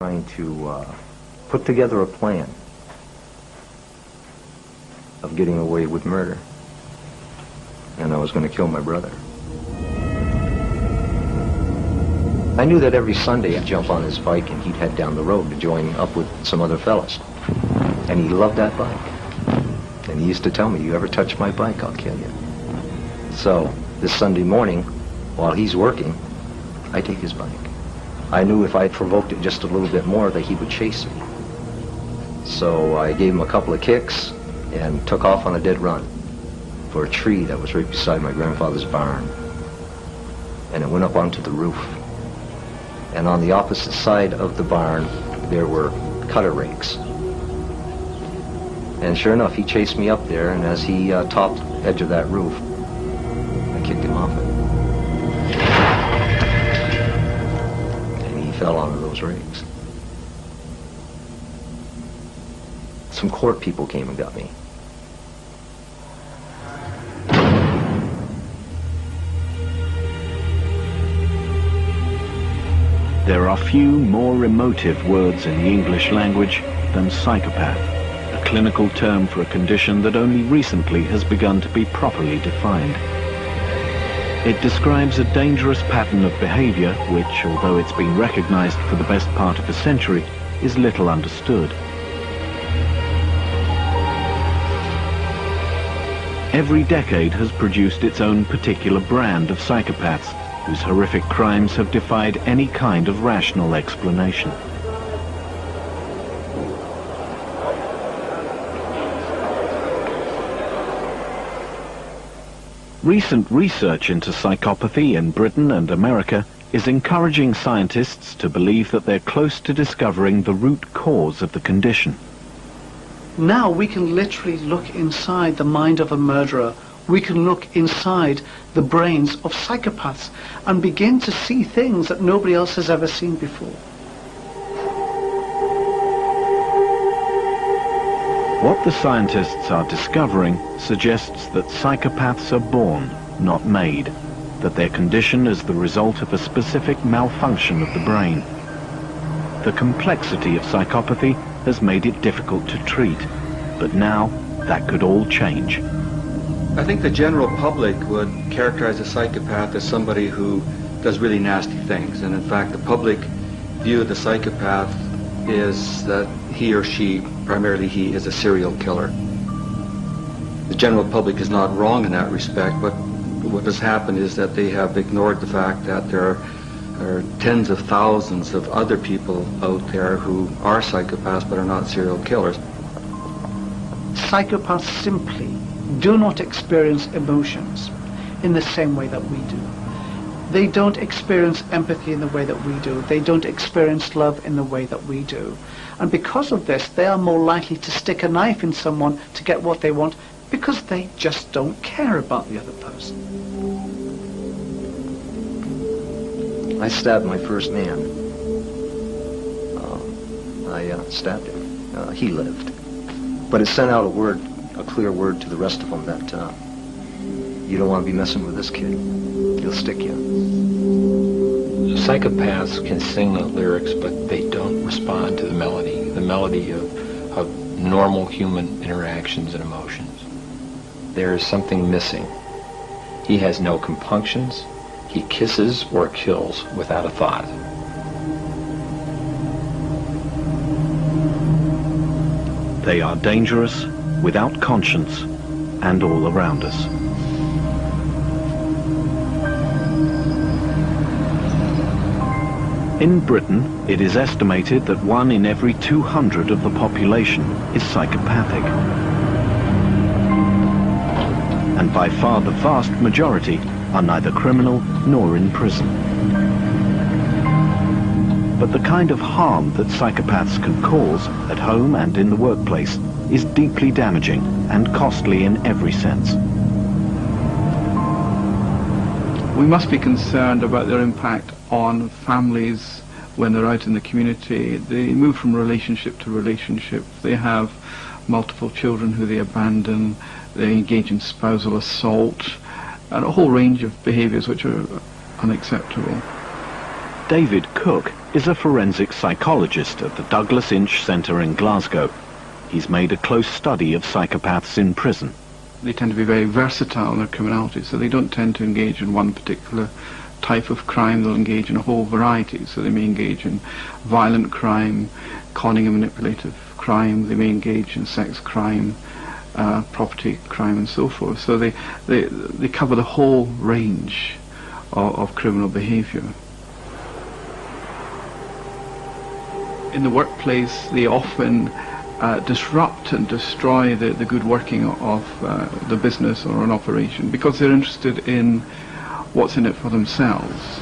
Trying to put together a plan of getting away with murder. And I was going to kill my brother. I knew that every Sunday I'd jump on his bike and he'd head down the road to join up with some other fellas. And he loved that bike. And he used to tell me, you ever touch my bike, I'll kill you. So this Sunday morning, while he's working, I take his bike. I knew if I provoked it just a little bit more that he would chase me. So I gave him a couple of kicks and took off on a dead run for a tree that was right beside my grandfather's barn. And it went up onto the roof. And on the opposite side of the barn, there were cutter rakes. And sure enough, he chased me up there, and as he topped the edge of that roof, I kicked him off it. And he fell onto those rakes. Some court people came and got me. There are few more emotive words in the English language than psychopath, a clinical term for a condition that only recently has begun to be properly defined. It describes a dangerous pattern of behavior which, although it's been recognized for the best part of a century, is little understood. Every decade has produced its own particular brand of psychopaths, whose horrific crimes have defied any kind of rational explanation. Recent research into psychopathy in Britain and America is encouraging scientists to believe that they're close to discovering the root cause of the condition. Now we can literally look inside the mind of a murderer. We can look inside the brains of psychopaths and begin to see things that nobody else has ever seen before. What the scientists are discovering suggests that psychopaths are born, not made, that their condition is the result of a specific malfunction of the brain. The complexity of psychopathy has made it difficult to treat, but now that could all change. I think the general public would characterize a psychopath as somebody who does really nasty things, and in fact the public view of the psychopath is that he or she, primarily he, is a serial killer. The general public is not wrong in that respect, but what has happened is that they have ignored the fact that there are tens of thousands of other people out there who are psychopaths but are not serial killers. Psychopaths simply do not experience emotions in the same way that we do. They don't experience empathy in the way that we do. They don't experience love in the way that we do. And because of this, they are more likely to stick a knife in someone to get what they want because they just don't care about the other person. I stabbed my first man. I stabbed him. He lived. But it sent out a clear word to the rest of them that you don't want to be messing with this kid. He'll stick you. Psychopaths can sing the lyrics, but they don't respond to the melody of normal human interactions and emotions. There is something missing. He has no compunctions. He kisses or kills without a thought. They are dangerous, without conscience, and all around us. In Britain, it is estimated that 1 in every 200 of the population is psychopathic. And by far the vast majority are neither criminal nor in prison. But the kind of harm that psychopaths can cause at home and in the workplace is deeply damaging and costly in every sense. We must be concerned about their impact on families when they're out in the community. They move from relationship to relationship. They have multiple children who they abandon. They engage in spousal assault and a whole range of behaviours which are unacceptable. David Cook is a forensic psychologist at the Douglas Inch Centre in Glasgow. He's made a close study of psychopaths in prison. They tend to be very versatile in their criminality, so they don't tend to engage in one particular type of crime. They'll engage in a whole variety. So they may engage in violent crime, conning and manipulative crime. They may engage in sex crime, property crime, and so forth. So they cover the whole range of criminal behaviour. In the workplace, they often disrupt and destroy the good working of the business or an operation because they're interested in what's in it for themselves.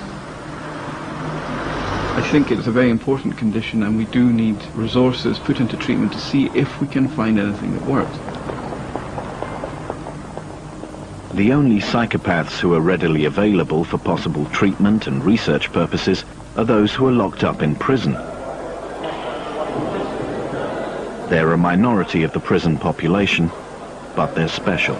I think it's a very important condition, and we do need resources put into treatment to see if we can find anything that works. The only psychopaths who are readily available for possible treatment and research purposes are those who are locked up in prison. They're a minority of the prison population, but they're special.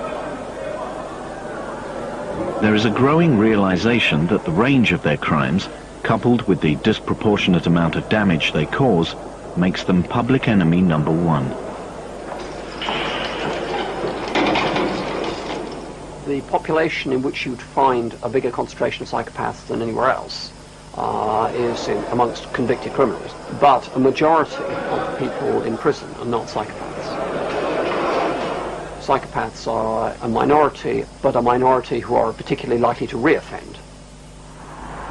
There is a growing realization that the range of their crimes, coupled with the disproportionate amount of damage they cause, makes them public enemy number one. The population in which you'd find a bigger concentration of psychopaths than anywhere else is amongst convicted criminals. But a majority of the people in prison are not psychopaths. Psychopaths are a minority, but a minority who are particularly likely to reoffend.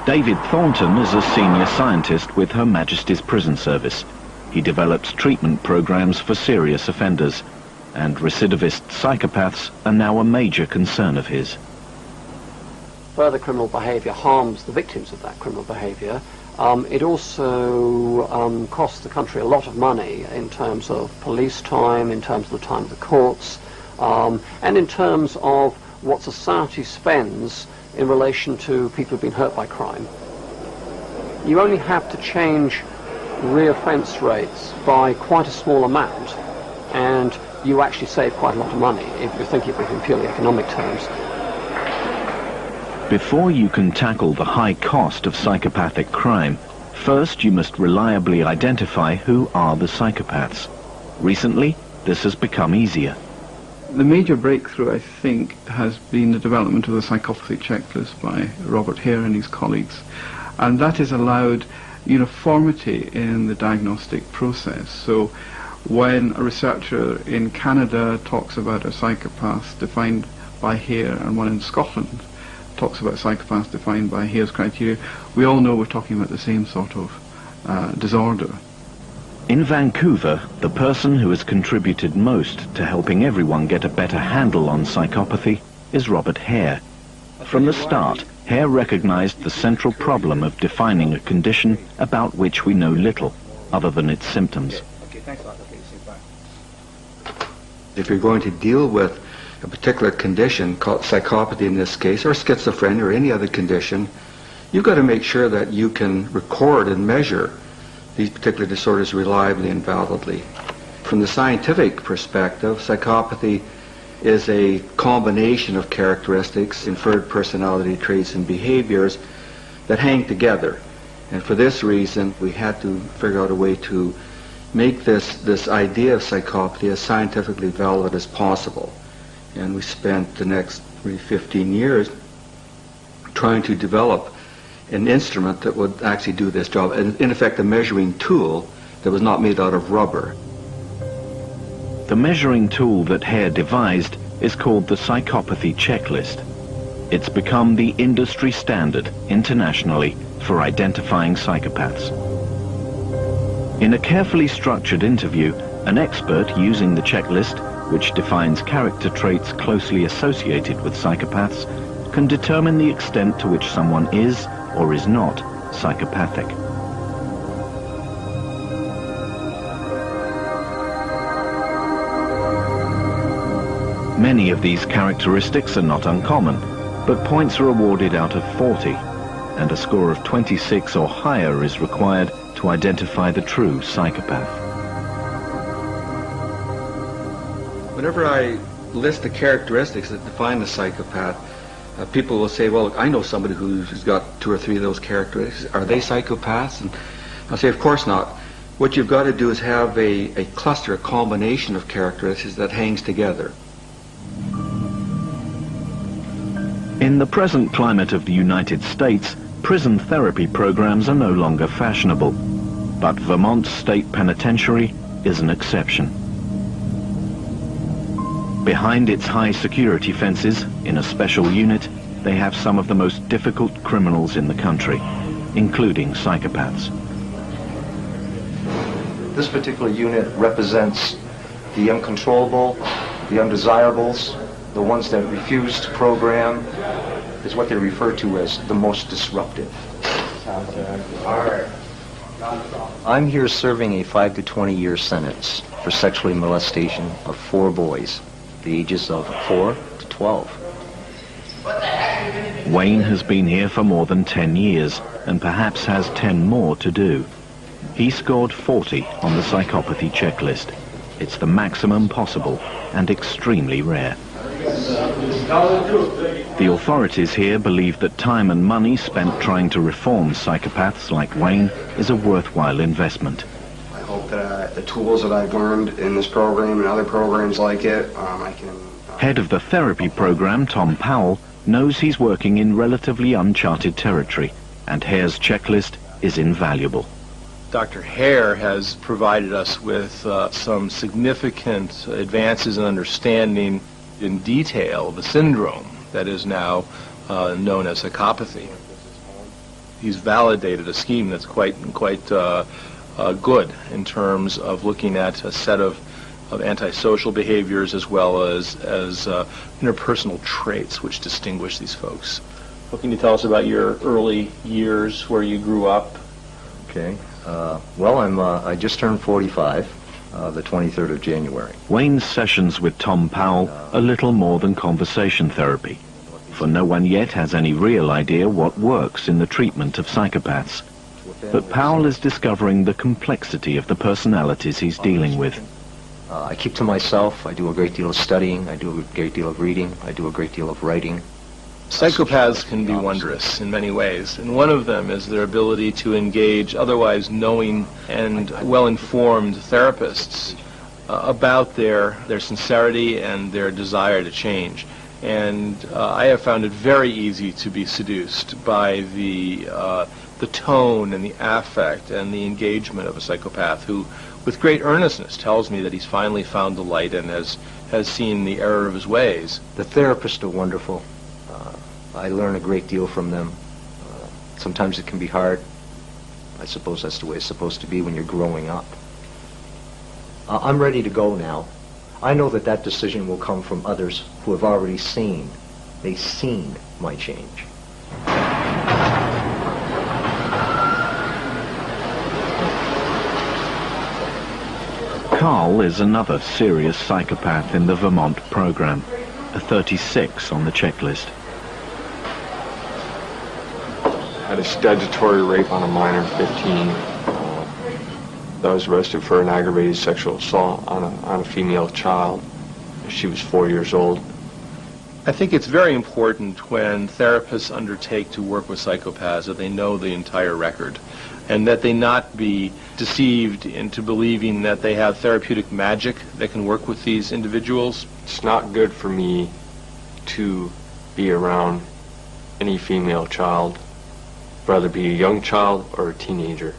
David Thornton is a senior scientist with Her Majesty's Prison Service. He develops treatment programs for serious offenders, and recidivist psychopaths are now a major concern of his. Further criminal behaviour harms the victims of that criminal behaviour. It also costs the country a lot of money in terms of police time, in terms of the time of the courts, and in terms of what society spends in relation to people who've been hurt by crime. You only have to change reoffence rates by quite a small amount, and you actually save quite a lot of money if you're thinking of it in purely economic terms. Before you can tackle the high cost of psychopathic crime, first you must reliably identify who are the psychopaths. Recently, this has become easier. The major breakthrough, I think, has been the development of the psychopathy checklist by Robert Hare and his colleagues, and that has allowed uniformity in the diagnostic process. So when a researcher in Canada talks about a psychopath defined by Hare and one in Scotland talks about psychopaths defined by Hare's criteria, we all know we're talking about the same sort of disorder. In Vancouver, the person who has contributed most to helping everyone get a better handle on psychopathy is Robert Hare. From the start, Hare recognized the central problem of defining a condition about which we know little, other than its symptoms. If you're going to deal with a particular condition, called psychopathy in this case, or schizophrenia or any other condition, you've got to make sure that you can record and measure these particular disorders reliably and validly. From the scientific perspective, psychopathy is a combination of characteristics, inferred personality traits and behaviors that hang together. And for this reason, we had to figure out a way to make this idea of psychopathy as scientifically valid as possible. And we spent the next 15 years trying to develop an instrument that would actually do this job, and in effect a measuring tool that was not made out of rubber. The measuring tool that Hare devised is called the Psychopathy Checklist. It's become the industry standard internationally for identifying psychopaths. In a carefully structured interview, an expert using the checklist, which defines character traits closely associated with psychopaths, can determine the extent to which someone is or is not psychopathic. Many of these characteristics are not uncommon, but points are awarded out of 40, and a score of 26 or higher is required to identify the true psychopath. Whenever I list the characteristics that define the psychopath, people will say, well, I know somebody who's got 2 or 3 of those characteristics. Are they psychopaths? And I'll say, of course not. What you've got to do is have a cluster, a combination of characteristics that hangs together. In the present climate of the United States, prison therapy programs are no longer fashionable. But Vermont State Penitentiary is an exception. Behind its high security fences, in a special unit, they have some of the most difficult criminals in the country, including psychopaths. This particular unit represents the uncontrollable, the undesirables, the ones that refuse to program, is what they refer to as the most disruptive. I'm here serving a 5 to 20 year sentence for sexually molestation of 4 boys, the ages of 4 to 12. Wayne has been here for more than 10 years, and perhaps has 10 more to do. He scored 40 on the psychopathy checklist. It's the maximum possible and extremely rare. The authorities here believe that time and money spent trying to reform psychopaths like Wayne is a worthwhile investment. I hope that the tools that I've learned in this program and other programs like it, I can... Head of the therapy program, Tom Powell, knows he's working in relatively uncharted territory, and Hare's checklist is invaluable. Dr. Hare has provided us with some significant advances in understanding in detail the syndrome that is now known as psychopathy. He's validated a scheme that's quite good in terms of looking at a set of antisocial behaviors as well as interpersonal traits which distinguish these folks. What can you tell us about your early years, where you grew up? Okay. Well, I just turned 45, the 23rd of January. Wayne's sessions with Tom Powell are little more than conversation therapy, for no one yet has any real idea what works in the treatment of psychopaths. But Powell is discovering the complexity of the personalities he's dealing with. I keep to myself. I do a great deal of studying. I do a great deal of reading. I do a great deal of writing. Psychopaths can be wondrous in many ways, and one of them is their ability to engage otherwise knowing and well-informed therapists about their sincerity and their desire to change. And I have found it very easy to be seduced by the tone and the affect and the engagement of a psychopath who, with great earnestness, tells me that he's finally found the light and has seen the error of his ways. The therapists are wonderful. I learn a great deal from them. Sometimes it can be hard. I suppose that's the way it's supposed to be when you're growing up. I'm ready to go now. I know that that decision will come from others who have already seen. They've seen my change. Carl is another serious psychopath in the Vermont program, a 36 on the checklist. Had a statutory rape on a minor, 15. I was arrested for an aggravated sexual assault on a female child. She was 4 years old. I think it's very important when therapists undertake to work with psychopaths that they know the entire record, and that they not be deceived into believing that they have therapeutic magic that can work with these individuals. It's not good for me to be around any female child, whether it be a young child or a teenager.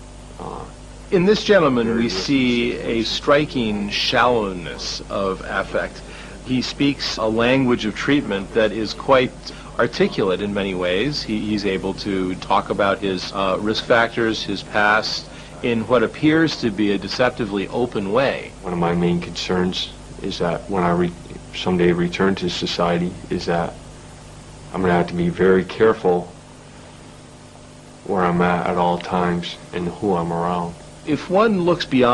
In this gentleman, we see a striking shallowness of affect. He speaks a language of treatment that is quite articulate in many ways. He's able to talk about his risk factors, his past, in what appears to be a deceptively open way. One of my main concerns is that when I someday return to society, is that I'm going to have to be very careful where I'm at all times and who I'm around. If one looks beyond